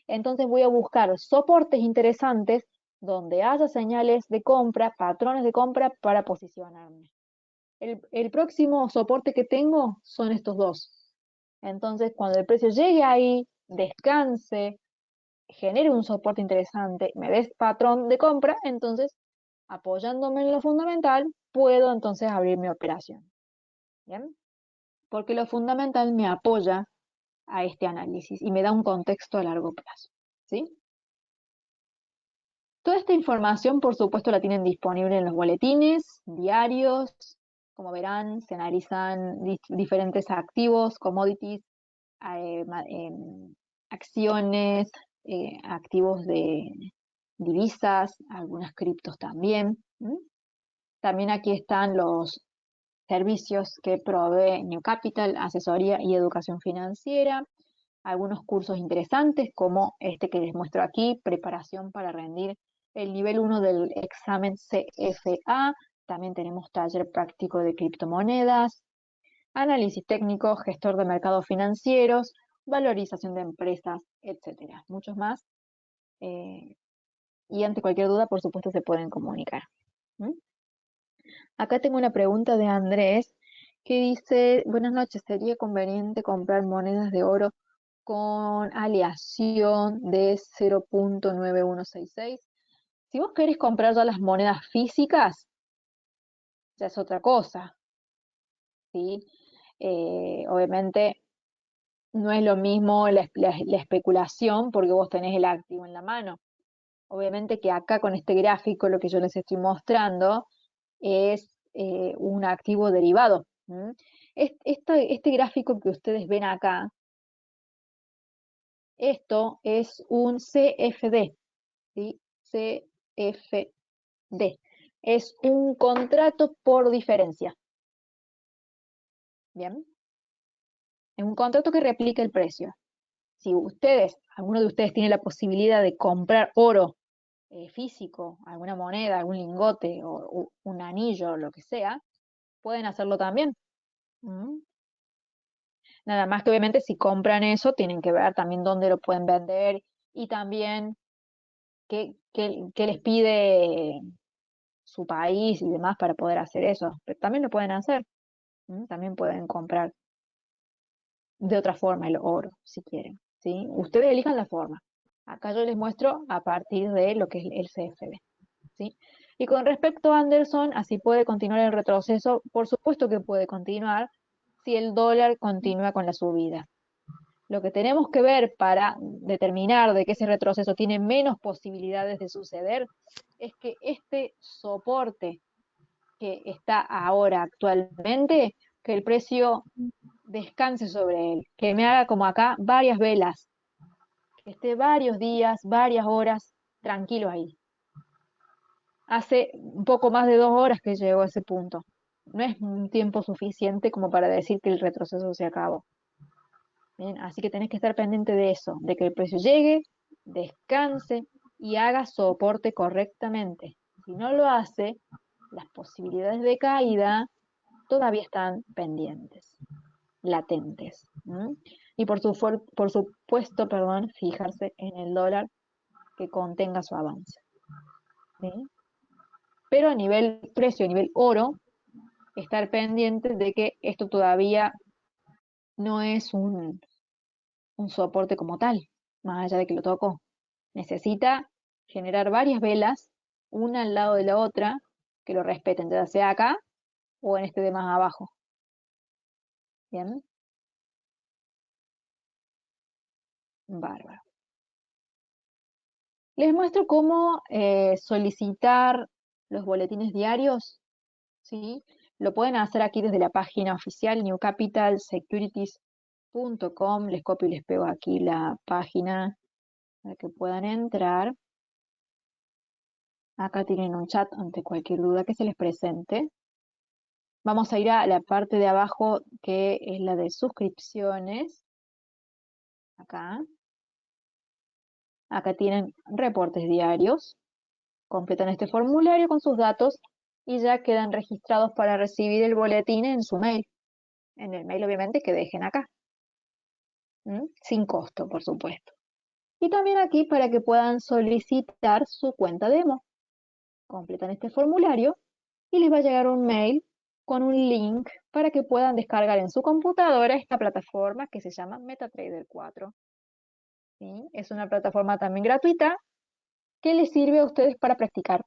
Entonces voy a buscar soportes interesantes donde haya señales de compra, patrones de compra para posicionarme. El próximo soporte que tengo son estos dos. Entonces, cuando el precio llegue ahí, descanse, genere un soporte interesante, me des patrón de compra, entonces, apoyándome en lo fundamental, puedo entonces abrir mi operación. ¿Bien? Porque lo fundamental me apoya a este análisis y me da un contexto a largo plazo. ¿Sí? Toda esta información, por supuesto, la tienen disponible en los boletines diarios. Como verán, se analizan diferentes activos, commodities, acciones, activos de divisas, algunas criptos también. También aquí están los servicios que provee New Capital, asesoría y educación financiera, algunos cursos interesantes como este que les muestro aquí, preparación para rendir el nivel 1 del examen CFA, también tenemos taller práctico de criptomonedas, análisis técnico, gestor de mercados financieros, valorización de empresas, etcétera. Muchos más. Y ante cualquier duda, por supuesto, se pueden comunicar. Acá tengo una pregunta de Andrés que dice, buenas noches, ¿sería conveniente comprar monedas de oro con aleación de 0.9166? Si vos querés comprar ya las monedas físicas, ya es otra cosa, ¿sí? Obviamente no es lo mismo la especulación porque vos tenés el activo en la mano. Obviamente que acá con este gráfico lo que yo les estoy mostrando es un activo derivado. ¿M? Este gráfico que ustedes ven acá, esto es un CFD, ¿sí? CFD. Es un contrato por diferencia. ¿Bien? Es un contrato que replica el precio. Si alguno de ustedes tiene la posibilidad de comprar oro físico, alguna moneda, algún lingote o un anillo, lo que sea, pueden hacerlo también. ¿Mm? Nada más que obviamente si compran eso, tienen que ver también dónde lo pueden vender y también qué les pide su país y demás para poder hacer eso. Pero también lo pueden hacer. También pueden comprar de otra forma el oro, si quieren. ¿Sí? Ustedes elijan la forma. Acá yo les muestro a partir de lo que es el CFD. ¿Sí? Y con respecto a Anderson, así puede continuar el retroceso. Por supuesto que puede continuar si el dólar continúa con la subida. Lo que tenemos que ver para determinar de que ese retroceso tiene menos posibilidades de suceder es que este soporte que está ahora actualmente, que el precio descanse sobre él, que me haga como acá varias velas, que esté varios días, varias horas tranquilo ahí. Hace un poco más de 2 horas que llegó a ese punto. No es un tiempo suficiente como para decir que el retroceso se acabó. Bien, así que tenés que estar pendiente de eso, de que el precio llegue, descanse y haga soporte correctamente. Si no lo hace, las posibilidades de caída todavía están pendientes, latentes. Y por supuesto, perdón, fijarse en el dólar que contenga su avance. ¿Sí? Pero a nivel precio, a nivel oro, estar pendiente de que esto todavía no es un soporte como tal, más allá de que lo tocó. Necesita generar varias velas, una al lado de la otra, que lo respeten, ya sea acá o en este de más abajo. Bien, bárbaro. Les muestro cómo solicitar los boletines diarios, ¿sí? Lo pueden hacer aquí desde la página oficial newcapitalsecurities.com. Les copio y les pego aquí la página para que puedan entrar. Acá tienen un chat ante cualquier duda que se les presente. Vamos a ir a la parte de abajo que es la de suscripciones. Acá. Acá tienen reportes diarios. Completan este formulario con sus datos y ya quedan registrados para recibir el boletín en su mail. En el mail obviamente que dejen acá. Sin costo, por supuesto. Y también aquí para que puedan solicitar su cuenta demo. Completan este formulario y les va a llegar un mail con un link para que puedan descargar en su computadora esta plataforma que se llama MetaTrader 4. ¿Sí? Es una plataforma también gratuita que les sirve a ustedes para practicar,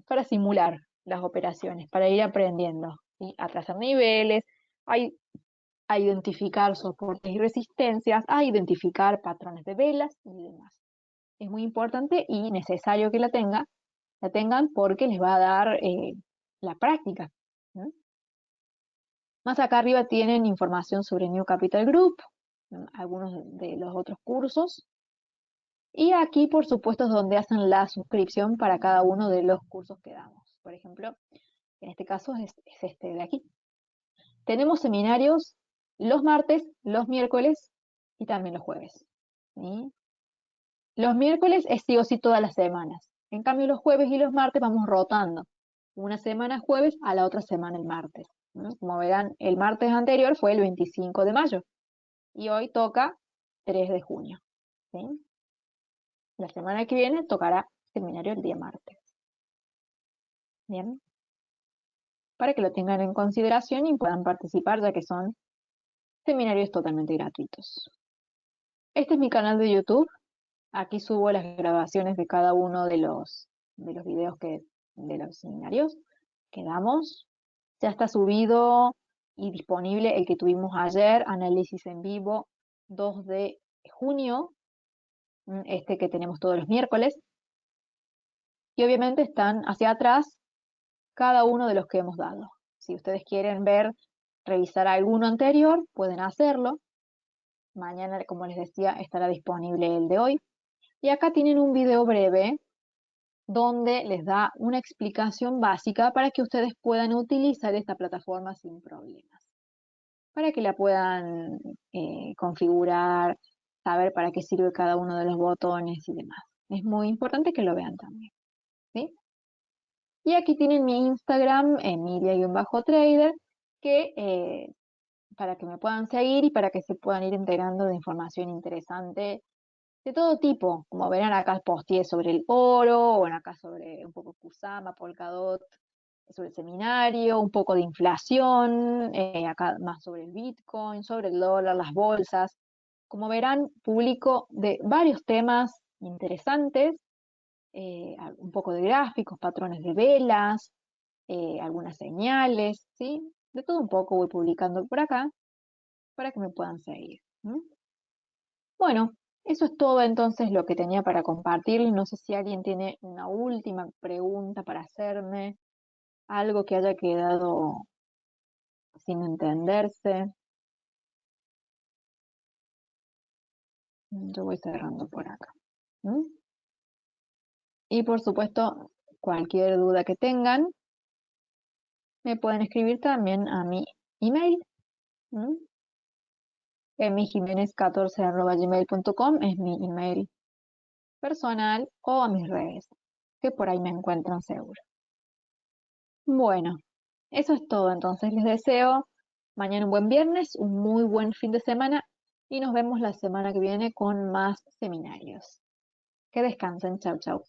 para simular las operaciones, para ir aprendiendo, ¿sí? A trazar niveles, a identificar soportes y resistencias, a identificar patrones de velas y demás. Es muy importante y necesario que la tengan porque les va a dar la práctica. ¿No? Más acá arriba tienen información sobre New Capital Group, algunos de los otros cursos. Y aquí, por supuesto, es donde hacen la suscripción para cada uno de los cursos que damos. Por ejemplo, en este caso es este de aquí. Tenemos seminarios los martes, los miércoles y también los jueves. ¿Sí? Los miércoles es sí o sí todas las semanas. En cambio, los jueves y los martes vamos rotando. Una semana jueves, a la otra semana el martes. Como verán, el martes anterior fue el 25 de mayo y hoy toca 3 de junio. ¿Sí? La semana que viene tocará seminario el día martes. Bien, para que lo tengan en consideración y puedan participar, ya que son seminarios totalmente gratuitos. Este es mi canal de YouTube. Aquí subo las grabaciones de cada uno de los los videos de los seminarios que damos. Ya está subido y disponible el que tuvimos ayer, análisis en vivo, 2 de junio, este que tenemos todos los miércoles. Y obviamente están hacia atrás cada uno de los que hemos dado. Si ustedes quieren revisar alguno anterior, pueden hacerlo. Mañana, como les decía, estará disponible el de hoy. Y acá tienen un video breve donde les da una explicación básica para que ustedes puedan utilizar esta plataforma sin problemas. Para que la puedan configurar, saber para qué sirve cada uno de los botones y demás. Es muy importante que lo vean también. ¿Sí? Y aquí tienen mi Instagram, Emilia-trader, que para que me puedan seguir y para que se puedan ir enterando de información interesante de todo tipo. Como verán, acá posteé sobre el oro, bueno, acá sobre un poco Kusama, Polkadot, sobre el seminario, un poco de inflación, acá más sobre el Bitcoin, sobre el dólar, las bolsas. Como verán, publico de varios temas interesantes, un poco de gráficos, patrones de velas, algunas señales, ¿sí? De todo un poco voy publicando por acá para que me puedan seguir. Bueno, eso es todo entonces lo que tenía para compartirles. No sé si alguien tiene una última pregunta para hacerme, algo que haya quedado sin entenderse. Yo voy cerrando por acá. ¿Mm? Y por supuesto, cualquier duda que tengan, me pueden escribir también a mi email. emijimenez14@gmail.com es mi email personal, o a mis redes, que por ahí me encuentran seguro. Bueno, eso es todo entonces. Les deseo mañana un buen viernes, un muy buen fin de semana y nos vemos la semana que viene con más seminarios. Que descansen. Chau, chau.